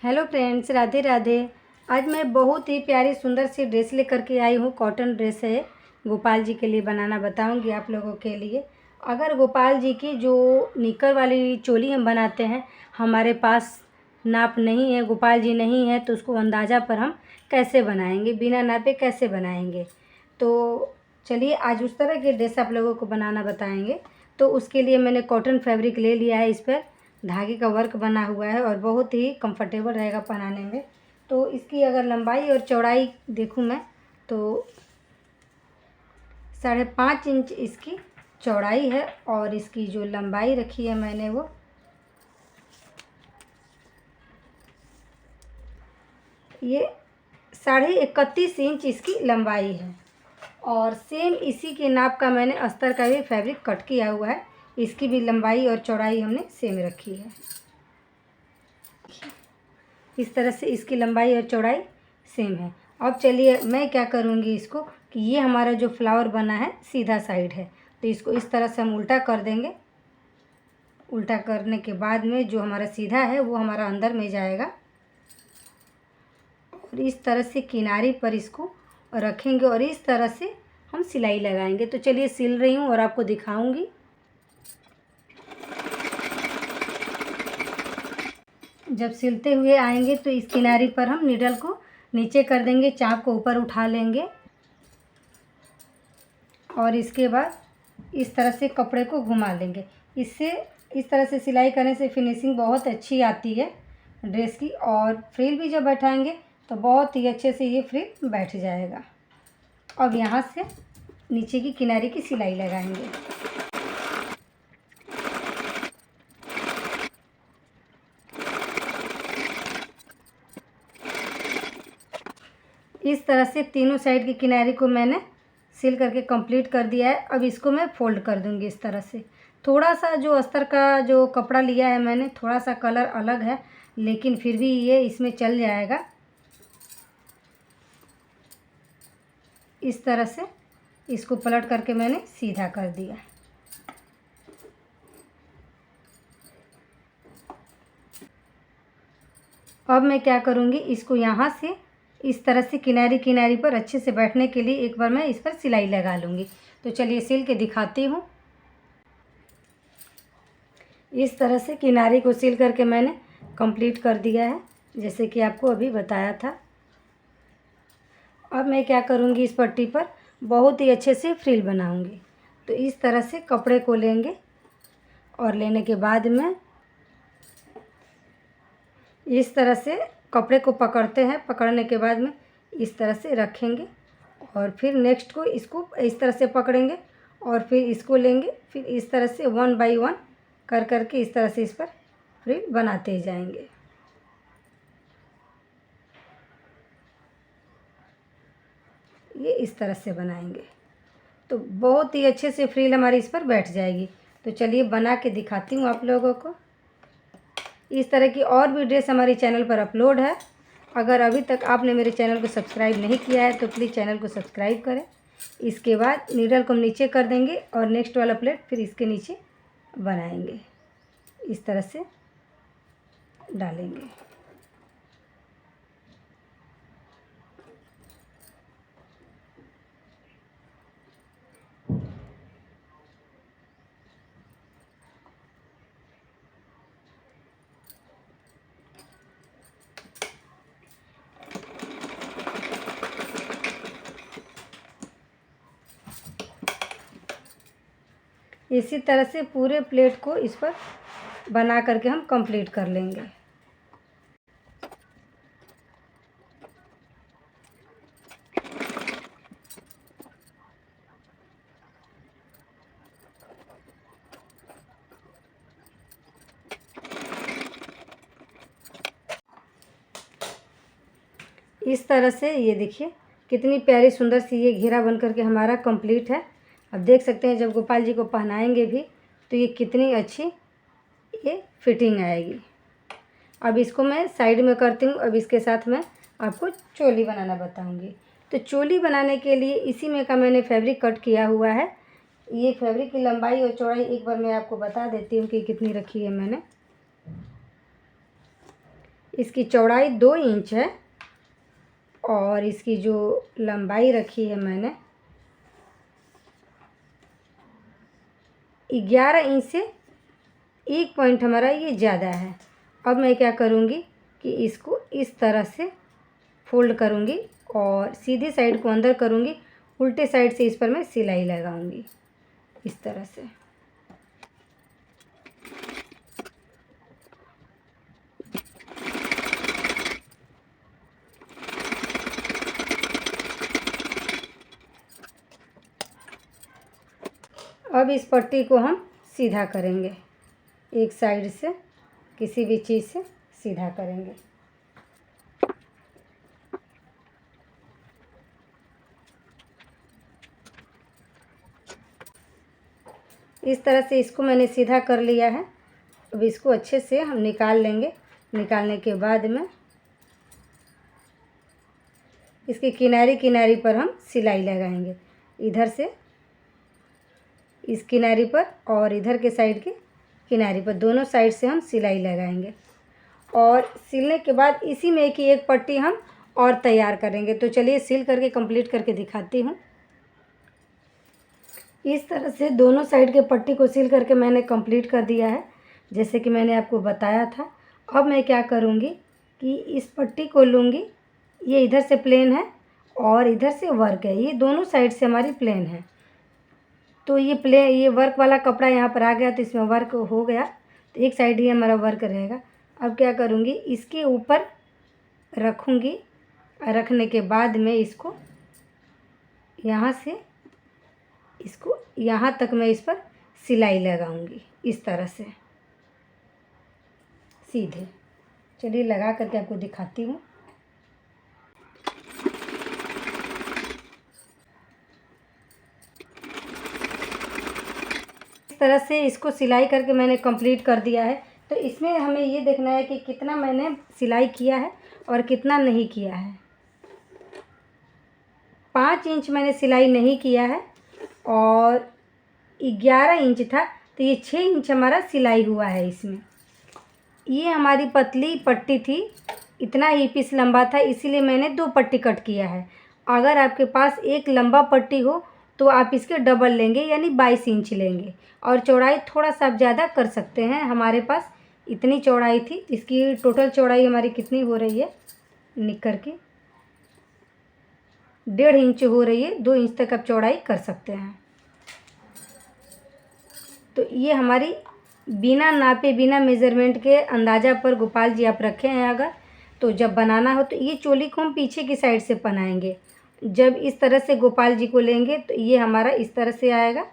Hello friends, Radhe Radhe. आज मैं बहुत ही प्यारी सुंदर सी ड्रेस लेकर के आई हूँ। कॉटन ड्रेस है, गोपाल जी के लिए बनाना बताऊँगी आप लोगों के लिए। अगर गोपाल जी की जो निकर वाली चोली हम बनाते हैं, हमारे पास नाप नहीं है, गोपाल जी नहीं है, तो उसको अंदाज़ा पर हम कैसे बनाएंगे, बिना नापे कैसे बनाएंगे। तो चलिए आज उस तरह की ड्रेस आप लोगों को बनाना बताएंगे। तो उसके लिए मैंने कॉटन फैब्रिक ले लिया है, इस पर धागे का वर्क बना हुआ है और बहुत ही कंफर्टेबल रहेगा पहनाने में। तो इसकी अगर लंबाई और चौड़ाई देखूं मैं तो 5.5 इंच इसकी चौड़ाई है और इसकी जो लंबाई रखी है मैंने वो ये 31.5 इंच इसकी लंबाई है। और सेम इसी के नाप का मैंने अस्तर का भी फैब्रिक कट किया हुआ है। इसकी भी लंबाई और चौड़ाई हमने सेम रखी है। इस तरह से इसकी लंबाई और चौड़ाई सेम है। अब चलिए मैं क्या करूँगी इसको कि ये हमारा जो फ्लावर बना है सीधा साइड है, तो इसको इस तरह से हम उल्टा कर देंगे। उल्टा करने के बाद में जो हमारा सीधा है वो हमारा अंदर में जाएगा और इस तरह से किनारे पर इसको रखेंगे और इस तरह से हम सिलाई लगाएंगे। तो चलिए सिल रही हूँ और आपको दिखाऊंगी। जब सिलते हुए आएंगे तो इस किनारे पर हम नीडल को नीचे कर देंगे, चाप को ऊपर उठा लेंगे और इसके बाद इस तरह से कपड़े को घुमा लेंगे। इससे इस तरह से सिलाई करने से फिनिशिंग बहुत अच्छी आती है ड्रेस की, और फ्रिल भी जब बैठाएंगे तो बहुत ही अच्छे से ये फ्रिल बैठ जाएगा। अब यहाँ से नीचे की किनारे की सिलाई लगाएंगे। इस तरह से तीनों साइड के किनारे को मैंने सिल करके कंप्लीट कर दिया है। अब इसको मैं फोल्ड कर दूंगी इस तरह से। थोड़ा सा जो अस्तर का जो कपड़ा लिया है मैंने, थोड़ा सा कलर अलग है लेकिन फिर भी ये इसमें चल जाएगा। इस तरह से इसको पलट करके मैंने सीधा कर दिया। अब मैं क्या करूँगी, इसको यहाँ से इस तरह से किनारी पर अच्छे से बैठने के लिए एक बार मैं इस पर सिलाई लगा लूँगी। तो चलिए सिल के दिखाती हूँ। इस तरह से किनारे को सिल करके मैंने कंप्लीट कर दिया है, जैसे कि आपको अभी बताया था। अब मैं क्या करूँगी, इस पट्टी पर बहुत ही अच्छे से फ्रिल बनाऊँगी। तो इस तरह से कपड़े को लेंगे और लेने के बाद में इस तरह से कपड़े को पकड़ते हैं। पकड़ने के बाद में इस तरह से रखेंगे और फिर नेक्स्ट को इसको इस तरह से पकड़ेंगे और फिर इसको लेंगे। फिर इस तरह से 1 बाय 1 कर करके इस तरह से इस पर फ्रिल बनाते जाएंगे। ये इस तरह से बनाएंगे तो बहुत ही अच्छे से फ्रिल हमारी इस पर बैठ जाएगी। तो चलिए बना के दिखाती हूँ आप लोगों को। इस तरह की और भी ड्रेस हमारे चैनल पर अपलोड है। अगर अभी तक आपने मेरे चैनल को सब्सक्राइब नहीं किया है तो प्लीज़ चैनल को सब्सक्राइब करें। इसके बाद नीडल को हम नीचे कर देंगे और नेक्स्ट वाला प्लेट फिर इसके नीचे बनाएंगे। इस तरह से डालेंगे। इसी तरह से पूरे प्लेट को इस पर बना करके हम कंप्लीट कर लेंगे। इस तरह से ये देखिए कितनी प्यारी सुंदर सी ये घेरा बन करके हमारा कंप्लीट है। अब देख सकते हैं जब गोपाल जी को पहनाएंगे भी तो ये कितनी अच्छी ये फिटिंग आएगी। अब इसको मैं साइड में करती हूँ। अब इसके साथ मैं आपको चोली बनाना बताऊँगी। तो चोली बनाने के लिए इसी में का मैंने फैब्रिक कट किया हुआ है। ये फैब्रिक की लंबाई और चौड़ाई एक बार मैं आपको बता देती हूँ कि कितनी रखी है मैंने। इसकी चौड़ाई 2 इंच है और इसकी जो लंबाई रखी है मैंने 11 इंच से 1 पॉइंट हमारा ये ज़्यादा है। अब मैं क्या करूँगी कि इसको इस तरह से फोल्ड करूँगी और सीधी साइड को अंदर करूँगी, उल्टे साइड से इस पर मैं सिलाई लगाऊँगी इस तरह से। अब इस पट्टी को हम सीधा करेंगे, एक साइड से किसी भी चीज़ से सीधा करेंगे। इस तरह से इसको मैंने सीधा कर लिया है। अब इसको अच्छे से हम निकाल लेंगे। निकालने के बाद में इसकी किनारी किनारी पर हम सिलाई लगाएंगे, इधर से इस किनारी पर और इधर के साइड के किनारी पर, दोनों साइड से हम सिलाई लगाएंगे। और सिलने के बाद इसी में की एक पट्टी हम और तैयार करेंगे। तो चलिए सिल करके कंप्लीट करके दिखाती हूँ। इस तरह से दोनों साइड के पट्टी को सिल करके मैंने कंप्लीट कर दिया है, जैसे कि मैंने आपको बताया था। अब मैं क्या करूँगी कि इस पट्टी को लूँगी, ये इधर से प्लेन है और इधर से वर्क है, ये दोनों साइड से हमारी प्लेन है। तो ये वर्क वाला कपड़ा यहाँ पर आ गया, तो इसमें वर्क हो गया, तो एक साइड ही हमारा वर्क रहेगा। अब क्या करूँगी, इसके ऊपर रखूँगी, रखने के बाद में इसको यहाँ से इसको यहाँ तक मैं इस पर सिलाई लगाऊंगी इस तरह से सीधे। चलिए लगा करके आपको दिखाती हूँ। इस तरह से इसको सिलाई करके मैंने कंप्लीट कर दिया है। तो इसमें हमें ये देखना है कि कितना मैंने सिलाई किया है और कितना नहीं किया है। 5 इंच मैंने सिलाई नहीं किया है और 11 इंच था, तो ये 6 इंच हमारा सिलाई हुआ है इसमें। ये हमारी पतली पट्टी थी, इतना ही पीस लंबा था, इसीलिए मैंने 2 पट्टी कट किया है। अगर आपके पास एक लंबा पट्टी हो तो आप इसके डबल लेंगे, यानी 22 इंच लेंगे और चौड़ाई थोड़ा सा आप ज़्यादा कर सकते हैं। हमारे पास इतनी चौड़ाई थी। इसकी टोटल चौड़ाई हमारी कितनी हो रही है, निक्कर की 1.5 इंच हो रही है। 2 इंच तक आप चौड़ाई कर सकते हैं। तो ये हमारी बिना नापे बिना मेज़रमेंट के अंदाज़ा पर गोपाल जी आप रखे हैं अगर, तो जब बनाना हो तो ये चोली को हम पीछे की साइड से बनाएंगे। जब इस तरह से गोपाल जी को लेंगे तो ये हमारा इस तरह से आएगा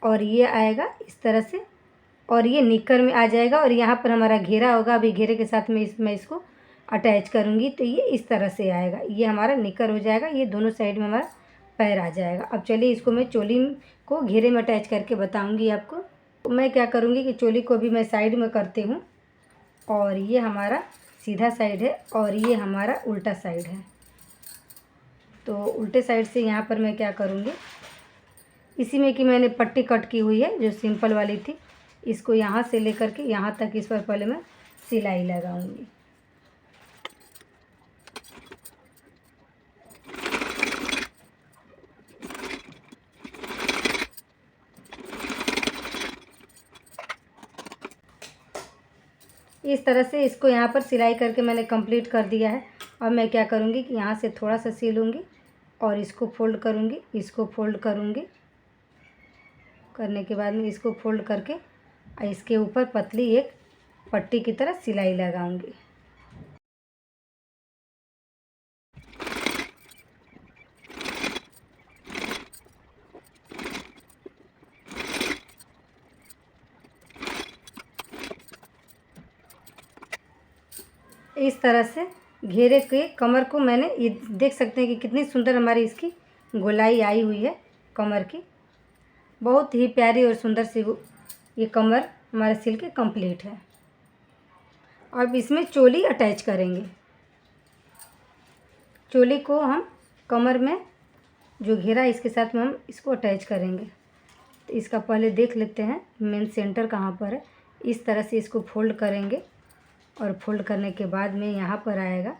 और ये आएगा इस तरह से और ये निक्कर में आ जाएगा और यहाँ पर हमारा घेरा होगा। अभी घेरे के साथ में मैं इसको अटैच करूँगी तो ये इस तरह से आएगा, ये हमारा निक्कर हो जाएगा। ये दोनों साइड में हमारा पैर आ जाएगा। अब चलिए इसको मैं चोली को घेरे में अटैच करके बताऊँगी आपको। तो मैं क्या करूँगी कि चोली को भी मैं साइड में करती हूँ और ये हमारा सीधा साइड है और ये हमारा उल्टा साइड है। तो उल्टे साइड से यहाँ पर मैं क्या करूँगी, इसी में कि मैंने पट्टी कट की हुई है जो सिंपल वाली थी, इसको यहाँ से लेकर के यहाँ तक इस पर पहले मैं सिलाई लगाऊंगी। इस तरह से इसको यहाँ पर सिलाई करके मैंने कंप्लीट कर दिया है। अब मैं क्या करूँगी कि यहाँ से थोड़ा सा सिलूँगी और इसको फोल्ड करूँगी, इसको फोल्ड करूँगी। करने के बाद में इसको फोल्ड करके इसके ऊपर पतली एक पट्टी की तरह सिलाई लगाऊंगी। इस तरह से घेरे के कमर को मैंने, ये देख सकते हैं कि कितनी सुंदर हमारी इसकी गोलाई आई हुई है कमर की। बहुत ही प्यारी और सुंदर सी ये कमर हमारा सिल के कंप्लीट है। अब इसमें चोली अटैच करेंगे। चोली को हम कमर में जो घेरा इसके साथ में हम इसको अटैच करेंगे। तो इसका पहले देख लेते हैं मेन सेंटर कहाँ पर है। इस तरह से इसको फोल्ड करेंगे और फोल्ड करने के बाद में यहाँ पर आएगा।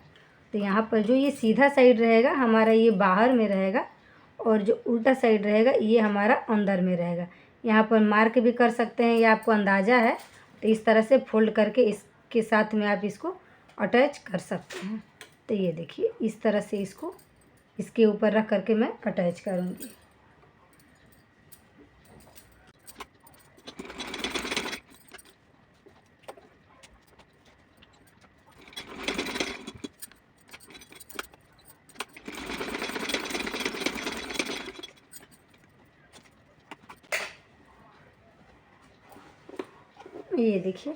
तो यहाँ पर जो ये सीधा साइड रहेगा हमारा ये बाहर में रहेगा, और जो उल्टा साइड रहेगा ये हमारा अंदर में रहेगा। यहाँ पर मार्क भी कर सकते हैं, या आपको अंदाज़ा है तो इस तरह से फोल्ड करके इसके साथ में आप इसको अटैच कर सकते हैं। तो ये देखिए इस तरह से इसको इसके ऊपर रख करके मैं अटैच करूँगी। ये देखिए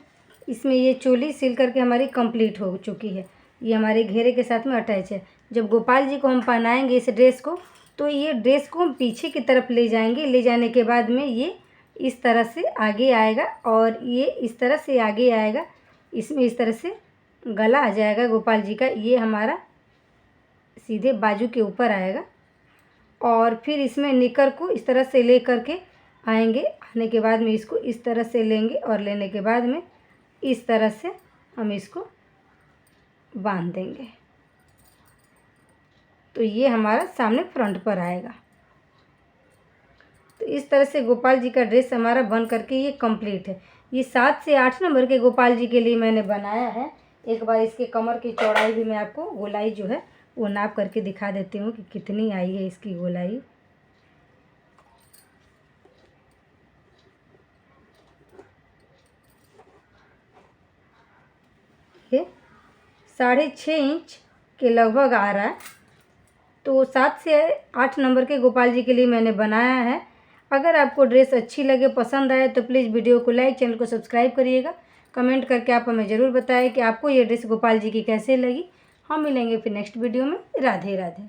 इसमें ये चोली सिल करके हमारी कंप्लीट हो चुकी है। ये हमारे घेरे के साथ में अटैच है। जब गोपाल जी को हम पहनाएंगे इस ड्रेस को, तो ये ड्रेस को हम पीछे की तरफ ले जाएंगे। ले जाने के बाद में ये इस तरह से आगे आएगा, और ये इस तरह से आगे आएगा। इसमें इस तरह से गला आ जाएगा गोपाल जी का। ये हमारा सीधे बाजू के ऊपर आएगा, और फिर इसमें निकर को इस तरह से ले करके आएंगे। आने के बाद में इसको इस तरह से लेंगे, और लेने के बाद में इस तरह से हम इसको बांध देंगे। तो ये हमारा सामने फ्रंट पर आएगा। तो इस तरह से गोपाल जी का ड्रेस हमारा बन करके ये कंप्लीट है। ये 7 से 8 नंबर के गोपाल जी के लिए मैंने बनाया है। एक बार इसके कमर की चौड़ाई भी मैं आपको गोलाई जो है वो नाप करके दिखा देती हूँ कि कितनी आई है इसकी गोलाई। ये 6.5 इंच के लगभग आ रहा है। तो 7 से 8 नंबर के गोपाल जी के लिए मैंने बनाया है। अगर आपको ड्रेस अच्छी लगे, पसंद आए, तो प्लीज़ वीडियो को लाइक, चैनल को सब्सक्राइब करिएगा। कमेंट करके आप हमें ज़रूर बताएं कि आपको ये ड्रेस गोपाल जी की कैसे लगी। हम मिलेंगे फिर नेक्स्ट वीडियो में। राधे राधे।